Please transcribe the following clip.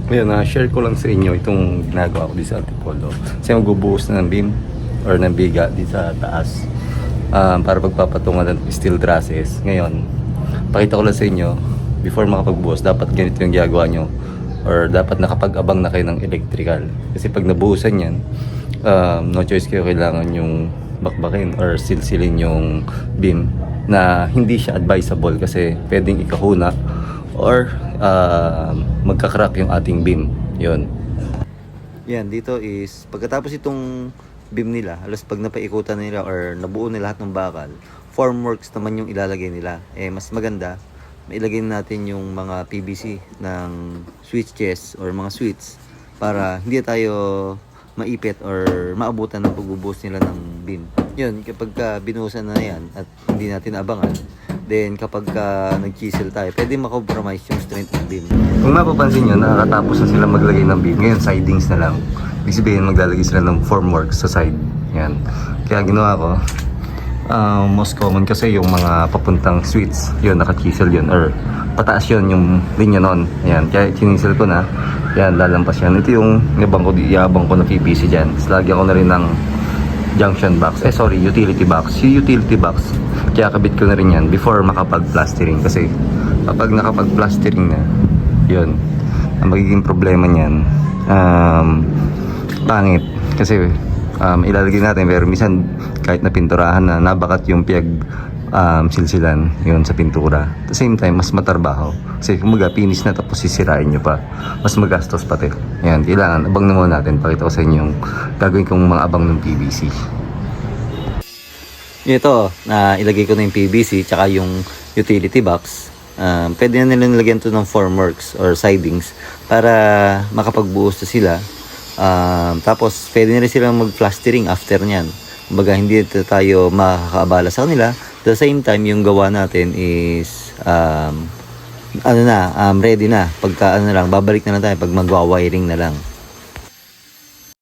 Ngayon, share ko lang sa inyo itong ginagawa ko dito sa Antipolo. Kasi magbubuhos na ng beam or ng biga dito sa taas para pagpapatungan ng steel trusses. Ngayon, pakita ko lang sa inyo, before makapagbuhos, dapat ganito yung ginagawa nyo or dapat nakapag-abang na kayo ng electrical. Kasi pag nabuhusan yan, no choice kayo, kailangan yung bakbakin or silsilin yung beam na hindi siya advisable kasi pwedeng ikahuna or magkakrak yung ating beam. Yun. Yan, dito is pagkatapos itong beam nila, halos pag napaikutan nila or nabuo na lahat ng bakal, formworks naman yung ilalagay nila. Mas maganda mailagay natin yung mga PVC ng switches or mga switches para hindi tayo maipit or maabutan ng pagbubuhos nila ng beam. Yun, kapag binuhusan na yan at hindi natin abangan, then kapag nag-chisel tayo, pwede makompromise yung strength ng beam. Kung mapapansin nyo, nakakatapos na sila maglagay ng beam. Ngayon, sidings na lang. Ibig sabihin, maglalagay sila ng formworks sa side. Yan. Kaya ginawa ko, most common kasi yung mga papuntang switch, yun, naka-chisel yun, or pataas yun yung linya nun. Ayan, kaya chinisel ko na, yan, lalampas yan. Ito yung iabang ko na PVC dyan. Tapos lagyan ko na rin ng junction box, utility box. Yung utility box, kaya kabit ko na rin yan before makapag-plastering. Kasi kapag nakapag-plastering na, yun, ang magiging problema niyan, pangit. Kasi ilalagay natin, pero minsan kahit na pinturahan na, nabakat yung silsilan yun sa pintura. At the same time, mas matarbaho. Kasi kumaga, finish na tapos sisirain nyo pa. Mas magastos pati. Yan, kailangan, abang na muna natin. Pakita ko sa inyo yung gagawin kong mga abang ng PVC. Ito, ilagay ko na yung PVC tsaka yung utility box. Pwede na nila nilagyan ito ng formworks or sidings para makapagbuhos na sila. Tapos pwede na rin silang mag-plastering after nyan. Kumbaga hindi tayo makakaabala sa kanila. At the same time, yung gawa natin is ready na. Pagka babalik na lang tayo pag magwa-wiring na lang.